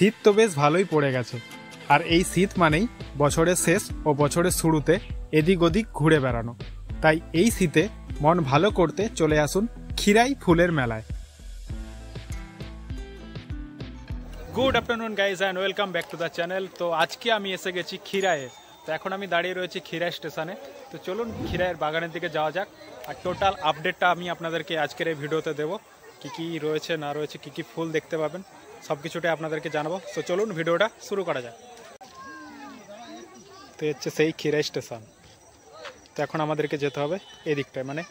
শীত তো বেশ ভালোই পড়ে গেছে, আর এই শীত মানেই বছরের শেষ ও বছরের শুরুতে এদিক ওদিক ঘুরে বেড়ানো। তাই এই শীতে মন ভালো করতে চলে আসুন খিরাই ফুলের মেলায়। Good afternoon guys and welcome back to the channel. তো আজকে আমি এসে গেছি খিরাইয়ে। তো এখন আমি দাঁড়িয়ে রয়েছি খিরাই স্টেশনে। তো চলুন খিরাইয়ের বাগানের দিকে যাওয়া যাক, আর টোটাল আপডেটটা আমি আপনাদেরকে আজকের এই ভিডিওতে দেবো। কী কী রয়েছে না রয়েছে, কী কী ফুল দেখতে পাবেন, সব কিছুটাই আপনাদেরকে জানাবো। তো চলুন ভিডিওটা শুরু করা যাক। তো হচ্ছে সেই খিরাই স্টেশন। তো এখন আমাদেরকে যেতে হবে এদিকটায়, মানে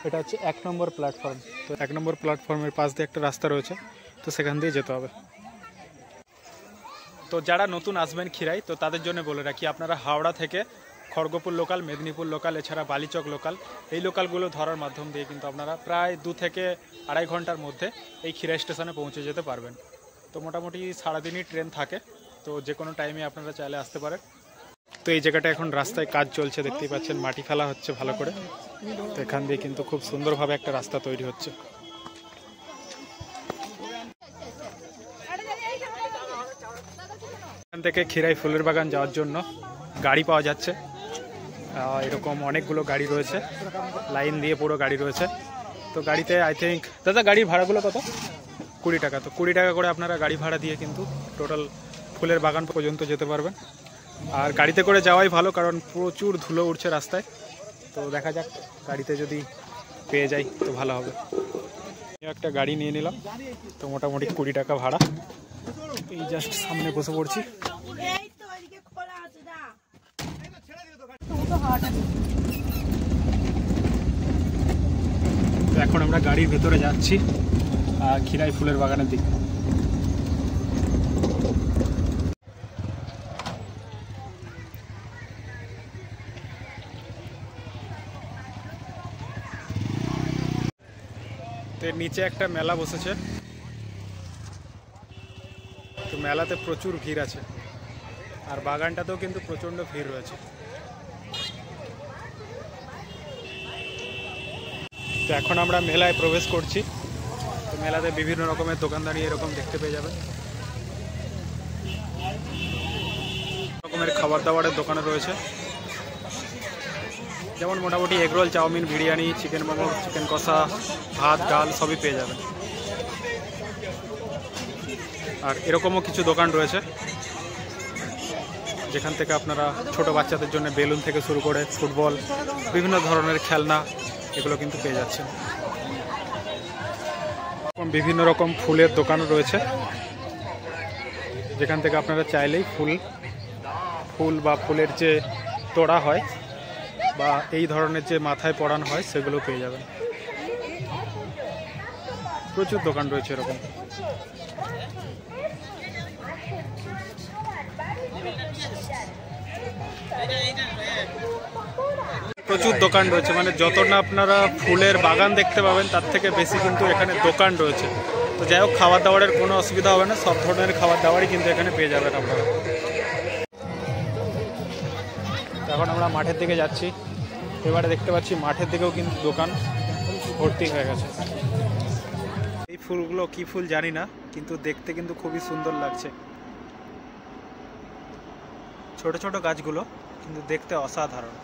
এটা হচ্ছে 1 নম্বর প্ল্যাটফর্ম। তো 1 নম্বর প্ল্যাটফর্মের পাশ দিয়ে একটা রাস্তা রয়েছে, তো সেখান দিয়ে যেতে হবে। তো যারা নতুন আসবেন খিরাই, তো তাদের জন্য বলে রাখি, আপনারা হাওড়া থেকে খড়গপুর লোকাল, মেদিনীপুর লোকাল, এছাড়া বালিচক লোকাল, এই লোকালগুলো ধরার মাধ্যম দিয়ে কিন্তু আপনারা প্রায় 2 থেকে আড়াই ঘন্টার মধ্যে এই খিরাই স্টেশনে পৌঁছে যেতে পারবেন। তো মোটামুটি সারাদিনই ট্রেন থাকে, তো যে কোনো টাইমে আপনারা চাইলে আসতে পারেন। তো এই জায়গাটা এখন রাস্তায় কাজ চলছে, দেখতেই পাচ্ছেন, মাটি ফেলা হচ্ছে ভালো করে। তো এখান দিয়ে কিন্তু খুব সুন্দরভাবে একটা রাস্তা তৈরি হচ্ছে। এখান থেকে খিরাই ফুলের বাগান যাওয়ার জন্য গাড়ি পাওয়া যাচ্ছে। এরকম অনেকগুলো গাড়ি রয়েছে, লাইন দিয়ে পুরো গাড়ি রয়েছে। তো গাড়িতে আই থিঙ্ক, দাদা গাড়ির ভাড়াগুলো কত? 20 টাকা। তো 20 টাকা করে আপনারা গাড়ি ভাড়া দিয়ে কিন্তু টোটাল ফুলের বাগান পর্যন্ত যেতে পারবেন। আর গাড়িতে করে যাওয়াই ভালো, কারণ প্রচুর ধুলো উঠছে রাস্তায়। তো দেখা যাক, গাড়িতে যদি পেয়ে যাই তো ভালো হবে। একটা গাড়ি নিয়ে নিলাম, তো মোটামুটি 20 টাকা ভাড়া। এই জাস্ট সামনে বসে পড়ছি। এখন আমরা গাড়ির ভেতরে যাচ্ছি খিরাই ফুলের বাগানের দিকে। তো নিচে একটা মেলা বসেছে, তো মেলাতে প্রচুর ভিড় আছে, আর বাগানটাতেও কিন্তু প্রচণ্ড ভিড় রয়েছে। তো এখন আমরা মেলায় প্রবেশ করছি। তো মেলাতে বিভিন্ন রকমের দোকানদারি এরকম দেখতে পেয়ে যাবেন। রকমের খাবার দাবারের দোকানে রয়েছে, যেমন মোটামুটি egg roll, chowmein, biryani, chicken momo, chicken কষা, ভাত, ডাল সবই পেয়ে যাবেন। আর এরকমও কিছু দোকান রয়েছে যেখান থেকে আপনারা ছোট বাচ্চাদের জন্য বেলুন থেকে শুরু করে ফুটবল, বিভিন্ন ধরনের খেলনা, এগুলো কিন্তু পেয়ে যাচ্ছেন। বিভিন্ন রকম ফুলের দোকান রয়েছে, যেখান থেকে আপনারা চাইলেই ফুল বা ফুলের যে তোড়া হয় বা এই ধরনের যে মাথায় পরানো হয় সেগুলো পেয়ে যাবেন। প্রচুর দোকান রয়েছে এরকম। প্রচুর দোকান রয়েছে, মানে যত না আপনারা ফুলের বাগান দেখতে পাবেন তার থেকে বেশি কিন্তু এখানে দোকান রয়েছে। তো যাই হোক, খাবার দাবারের কোনো অসুবিধা হবে না, সব ধরনের খাবার দাবারই কিন্তু এখানে পেয়ে যাবেন আপনারা। এখন আমরা মাঠের দিকে যাচ্ছি। এবারে দেখতে পাচ্ছি মাঠের দিকেও কিন্তু দোকান ভর্তি হয়ে গেছে। এই ফুলগুলো কি ফুল জানি না, কিন্তু দেখতে কিন্তু খুবই সুন্দর লাগছে। ছোট ছোট গাছগুলো কিন্তু দেখতে অসাধারণ।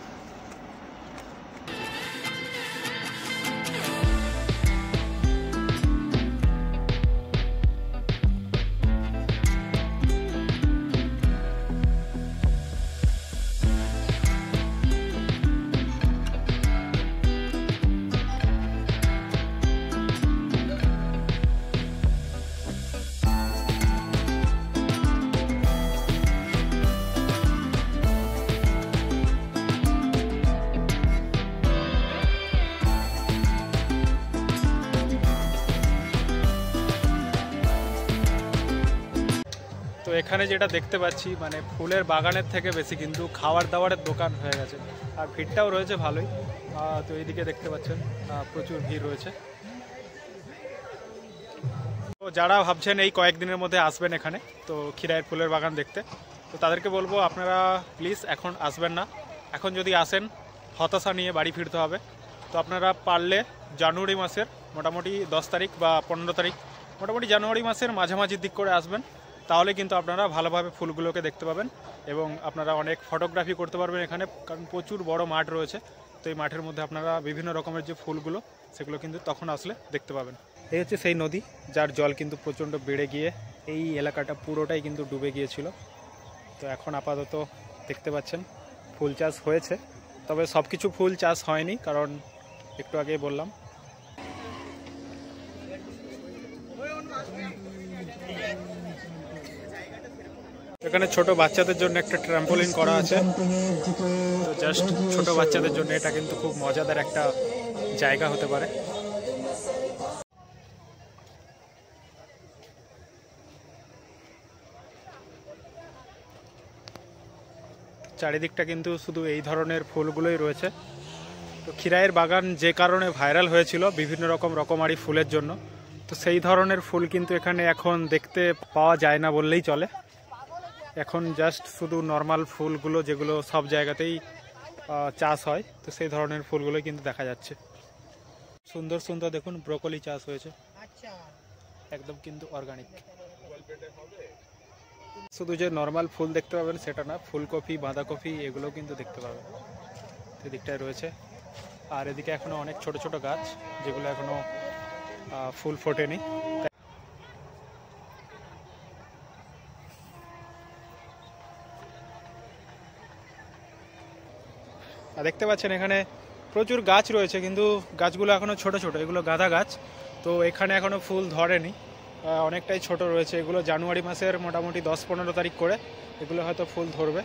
তো এখানে যেটা দেখতে পাচ্ছি, মানে ফুলের বাগানের থেকে বেশি কিন্তু খাবার দাবারের দোকান হয়ে গেছে, আর ভিড়টাও রয়েছে ভালোই। তো এইদিকে দেখতে পাচ্ছেন প্রচুর ভিড় রয়েছে। তো যারা ভাবছেন এই কয়েকদিনের মধ্যে আসবেন এখানে তো খিরাইয়ের ফুলের বাগান দেখতে, তো তাদেরকে বলবো আপনারা প্লিজ এখন আসবেন না। এখন যদি আসেন হতাশা নিয়ে বাড়ি ফিরতে হবে। তো আপনারা পারলে জানুয়ারি মাসের মোটামুটি 10 তারিখ বা 15 তারিখ, মোটামুটি জানুয়ারি মাসের মাঝামাঝির দিক করে আসবেন। তাহলে কিন্তু আপনারা ভালোভাবে ফুলগুলোকে দেখতে পাবেন এবং আপনারা অনেক ফটোগ্রাফি করতে পারবেন এখানে, কারণ প্রচুর বড় মাঠ রয়েছে। তো এই মাঠের মধ্যে আপনারা বিভিন্ন রকমের যে ফুলগুলো সেগুলো কিন্তু তখন আসলে দেখতে পাবেন। এই হচ্ছে সেই নদী যার জল কিন্তু প্রচণ্ড বেড়ে গিয়ে এই এলাকাটা পুরোটাই কিন্তু ডুবে গিয়েছিল। তো এখন আপাতত দেখতে পাচ্ছেন ফুল চাষ হয়েছে, তবে সব কিছু ফুল চাষ হয়নি, কারণ একটু আগেই বললাম। এখানে ছোট বাচ্চাদের জন্য একটা ট্র্যাম্পোলিন করা আছে, তো জাস্ট ছোট বাচ্চাদের জন্য এটা কিন্তু খুব মজাদার একটা জায়গা হতে পারে। চারিদিকটা কিন্তু শুধু এই ধরনের ফুলগুলোই রয়েছে। তো খিরাইয়ের বাগান যে কারণে ভাইরাল হয়েছিল বিভিন্ন রকমারি ফুলের জন্য, তো সেই ধরনের ফুল কিন্তু এখানে এখন দেখতে পাওয়া যায় না বললেই চলে। এখন জাস্ট শুধু নর্মাল ফুলগুলো যেগুলো সব জায়গাতেই চাষ হয়, তো সেই ধরনের ফুলগুলোই কিন্তু দেখা যাচ্ছে। সুন্দর সুন্দর দেখুন ব্রোকলি চাষ হয়েছে, একদম কিন্তু অর্গানিক। শুধু যে নর্মাল ফুল দেখতে পাবেন সেটা না, ফুলকপি, বাঁধাকপি এগুলোও কিন্তু দেখতে পাবেন। এদিকটায় রয়েছে, আর এদিকে এখনো অনেক ছোট ছোট গাছ যেগুলো এখনো ফুল ফোটেনি। আর দেখতে পাচ্ছেন এখানে প্রচুর গাছ রয়েছে, কিন্তু গাছগুলো এখনো ছোট ছোট, এগুলো গাঁদা গাছ। তো এখানে এখনো ফুল ধরেনি, অনেকটাই ছোট রয়েছে। এগুলো জানুয়ারি মাসের মোটামুটি 10-15 তারিখ করে এগুলো হয়তো ফুল ধরবে।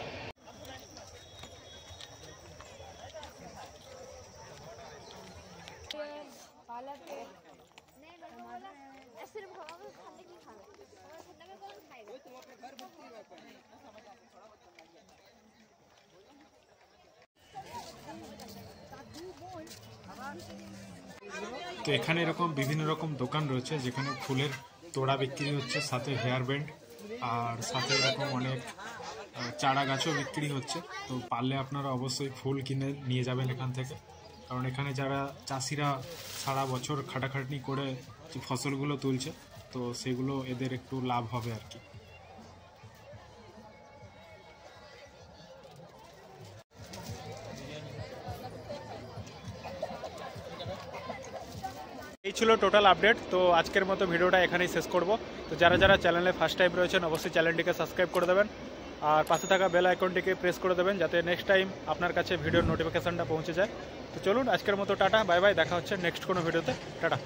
তো এখানে এরকম বিভিন্ন রকম দোকান রয়েছে যেখানে ফুলের তোড়া বিক্রি হচ্ছে, সাথে হেয়ার ব্যান্ড, আর সাথে এরকম অনেক চারা গাছও বিক্রি হচ্ছে। তো পারলে আপনারা অবশ্যই ফুল কিনে নিয়ে যাবেন এখান থেকে, কারণ এখানে যারা চাষিরা সারা বছর খাটাখাটনি করে যে ফসলগুলো তুলছে, তো সেগুলো এদের একটু লাভ হবে আর কি। এই ছিল টোটাল আপডেট। তো আজকের মতো ভিডিওটা এখানেই শেষ করব। তো যারা যারা চ্যানেলে ফার্স্ট টাইম রয়েছেন অবশ্যই চ্যানেলটিকে সাবস্ক্রাইব করে দেবেন, আর পাশে থাকা বেল আইকনটিকে প্রেস করে দেবেন যাতে নেক্সট টাইম আপনার কাছে ভিডিওর নোটিফিকেশনটা পৌঁছে যায়। তো চলুন আজকের মতো টাটা, বাই বাই, দেখা হচ্ছে নেক্সট কোনো ভিডিওতে। টাটা।